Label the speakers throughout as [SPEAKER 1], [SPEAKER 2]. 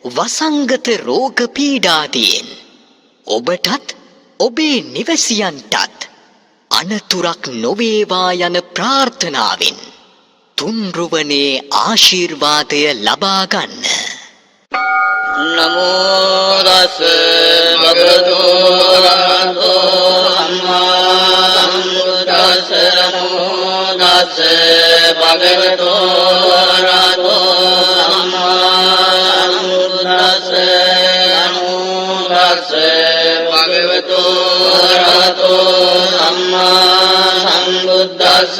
[SPEAKER 1] වසංගත රෝග පීඩාදීන් ඔබටත් ඔබේ නිවැසියන්ටත් අනතුරක් නොවේවා යන ප්‍රාර්ථනාවෙන් තුන්රුවනේ ආශිර්වාදය ලබා ගන්න.
[SPEAKER 2] නමෝ තස් භගවතු වරහතෝ සම්මා සම්බුද්දස්ස. නමෝ තස් භගවතු වරහතෝ සම්මා සම්බුද්දස්ස. නමෝ තස් භගවතු වරහතෝ සම්මා සම්බුද්දස්ස.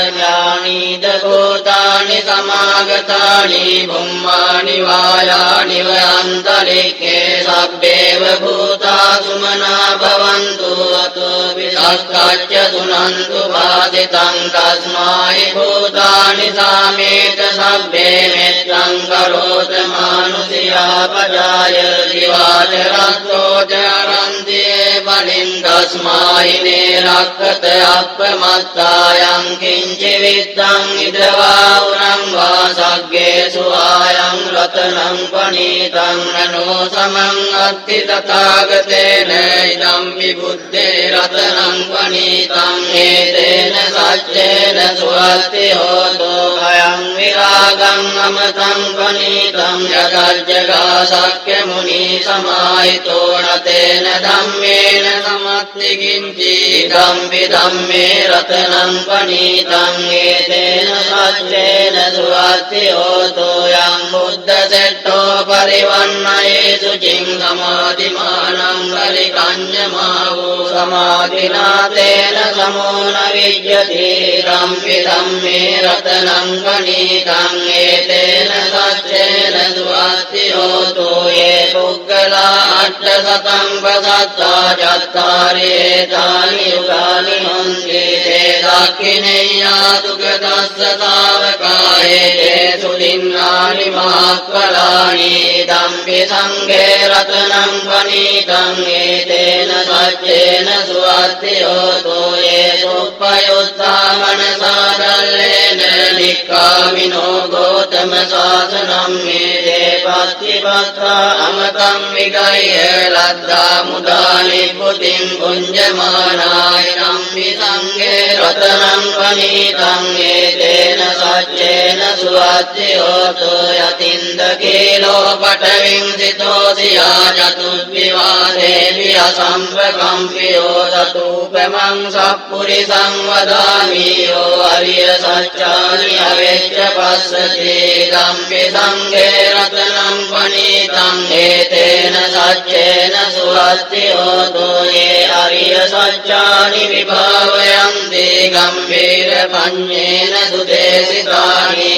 [SPEAKER 2] ඥානීද භූතානි සමාගතානි බුම්මානි වායානි වයන්තරික්ඛේ සබ්බේව භූතා සුමනා භවන්තු අතෝ විසක්ඛච්ච සුනන්තු වාදිතං තස්මායි භූතානි සාමේත සබ්බේ මෙත්තං කරෝත මානුසියා පජාය දිවාච රත්තෝ ජරන්තියේ බලින් තස්මායි නේරක්ඛත අප්පමත්තායං කිංචි විත්තං ඉදවා උරං වාසග්ගේසු ආයං රතනං පනීතං නනෝ සමං අත්ති තථාගතේන ඉදම් විබුද්ධේ රතනං පනීතං හේතේන සච්චේන සුවත්ති හෝතෝ භයං විරාගං අමතං පනීතං යදජ්ජගා සක්්‍ය මුනි සමාහිතෝ නතේන ධම්මේන සමත්ති කිංචි ධම්පි ධම්මේ රතනං පනීතං හේතේන සච්චේන සුවත්ති හෝතෝ යං බුද්ධ සෙට්ඨෝ පරිවන්නයේසු චින් සමාධිමානං පරිකඤ්ඤමාවෝ සමාධිනාතේන සමෝන විජ්ජති ධම්පි ධම්මේ රතනං පනීතං හේතේන සච්චේන සුවත්ති හෝතෝ යේ පුග්ගලා අට්ඨසතං පසත්තා චත්තාරේ තානි යුගානි හොන්ති තේ දක්ඛිනේයා දුක්ඛදස්ස තාවකායේ තේසු දින්නානි මහක්ඛලානි ධම්පි සංඝේ රතනං පනීතං හේතේන සච්චේන සුවත්ති හෝතෝ යේ සුප්පයුත්තා මනසාදල්ලේන නික්ඛාමිනෝ ගෝතම ශාසනං මේ දේපත්තිපත්තා අමතං විගය්‍ය ලද්දා මුදානි පුතින් පුඤ්ජමානාය ධම්පි සංඝේ රතනං පනීතං හේතේන සච්චේන සුවත්ති හෝතෝ යතින්ද කීලෝ පඨවින් සිතෝසියා චතුබ්බිවාදේ වියසම්පකම්පියෝ තතුපමං සප්පුරිසං වදාමි යෝ අරිය සත්‍යානි අවෙච්ච පස්සති ධම්පි සංඝේ රතනං පනීතං හේතේන සච්චේන සුවත්ති හෝතෝ යේ අරිය සත්‍යානි විභාවයන්ති ගම්භීර පඤ්ඤේන සුදේසිතානි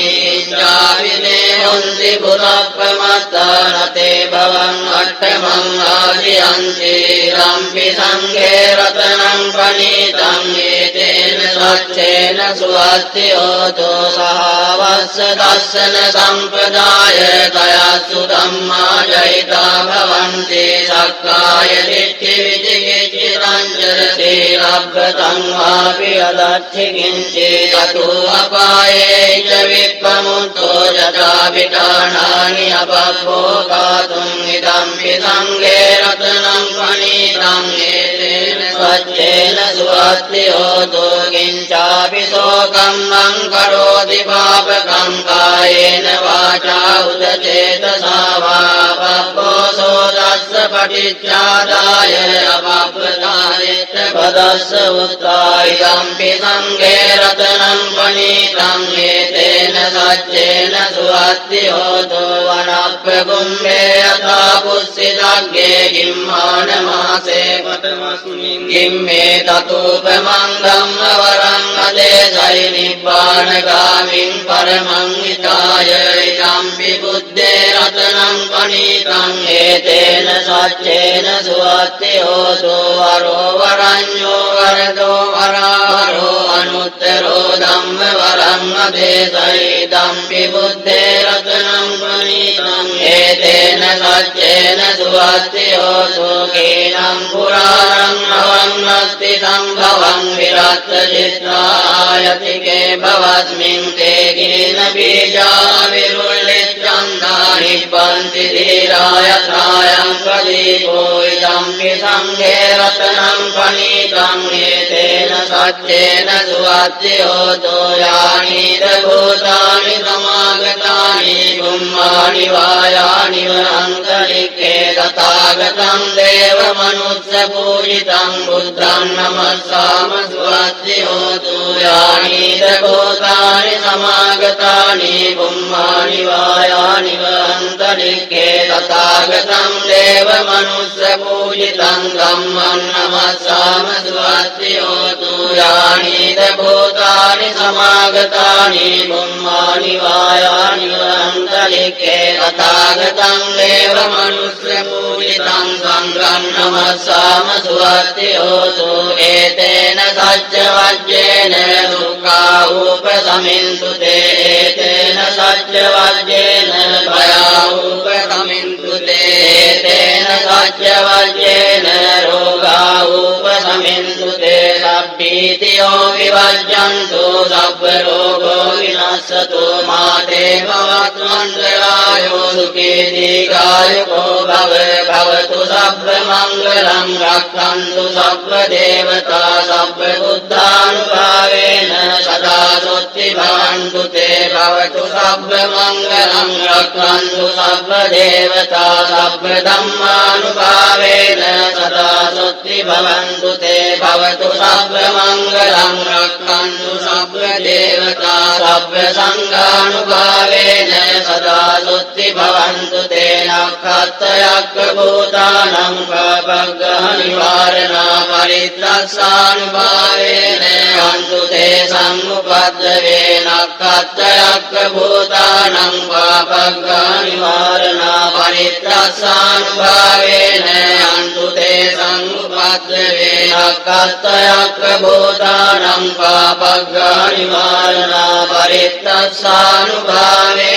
[SPEAKER 2] ජාවිනේ හොන්ති පුරප්පමත්තානතේ භවං අට්ඨමං ආදියන්ති ධම්පි සංඝේ රතනං පනීතං හේතේන සච්චේන සුවත්ති හෝතෝ සහවස්ස දස්සන සම්පදාය තයස්සු ධම්මා ජයිතා භවන්ති සක්කාය දිට්ඨි විචිකිච්ඡිතං චරති ලබ්බතං වාපි අදච්චි කිංචි තතු අපායේ ච විප්පමුත්තෝ යතා විඨානානි අපබ්බෝ කාතුං ඉදම්පි සංඝේ රතනං පනීතං හේතේන සච්චේන සුවත්ති හෝතෝ කිංචාපි සෝකම්මං කරෝති පාපකං කායේන වාචා උදචේතසා වා පබ්බෝ සෝදස්ස පටිච්චාදාය අපබ්බකාරේත පදස්ස උත්තායි ධම්පි සංඝේ රතනං පනීතං හේතේන සච්චේන සුවත්ති හෝතෝ වනප්ප කුම්භේ යථා පුස්සිතග්ගේ ගිම්මාන මාසේ පතමස්මින් ගිම්මේ තතෝපමං ධම්ම වරං අදේසයි නිබ්බානගාමින් පරමං හිතාය ධම්පි බුද්දේ රතනං පනීතං හේතේන සච්චේන සුවත්ති හෝතෝ වරෝ වරඤ්ඤෝ වරදෝ වරාරෝ අනුත්තරෝ ධම්ම වරං අදේසයි ධම්පි බුද්දේ රතනං පනීතං හේතේන සච්චේන සුවත්ති හෝතෝ කේනං පුරාණං අවන්නස්ති සම්භවං විරත් චිත්තායතිකේ භවස්මින් තේ කින බීජා විරුල්ලෙච්ඡන්දානි निब्बन्ति धीरायथायं प्रदीपो इदम्पि सङ्घे रत्नं पनीतं एतेन सत्येन सुवाद्योतो यानि भूतानि समागतानि ब्रह्माणि वायानि वनान्तरिक्षे तथागतं देवमनुष्यपूजितं बुद्धं नमस्साम सुवाद्योतो यानि भूतानि समागतानि ब्रह्माणि वायानि वनान्तरिक्षे तथागतं देवमनुष्यपूजितं धम्मं नमस्साम सुवाद्योतो यानि भूतानि समागतानि ब्रह्माणि वायानि वनान्तरिक्षे तथागतं देवमनुष्यपूजितं सङ्घं नमस्साम सुवाद्योतो एतेन सत्यवाद्येन दुःखा उपशमिन्तु ते एतेन सत्यवाद्येन भया उपशमिन्तु ते एतेन सत्यवाद्येन रोगा उपशमिन्तु ते सभ्भीतियो विवर्जन्तु सर्वरोगो विनश्यतु मा ते भवत्वन्तरायो सुखी दीर्घायुको भवतु सर्वमङ्गलं रक्षन्तु सर्वदेवता सर्वबुद्धानुभावेन सदा स्वस्ति भवन्तु ते भवतु सर्वमङ्गलं रक्षन्तु सर्वदेवता सर्वधर्मानुभावेन सदा स्वस्ति भवन्तु ते भवतु सर्वमङ्गलं रक्षन्तु सर्वदेवता सर्वसङ्घानुभावेन सदा स्वस्ति भवन्तु ते नक्षत्रयज्ञभूतानां पापग्रहनिवारणा परित्रस्यानुभावेन हन्तु ते समुपद्रवे नक्षत्रयज्ञभूतानां पापग्रहनिवारणा परित्रस्यानुभावेन हन्तु ते समुपद्रवे नक्षत्रयज्ञभूतानां पापग्रहनिवारणा परित्रस्यानुभावेन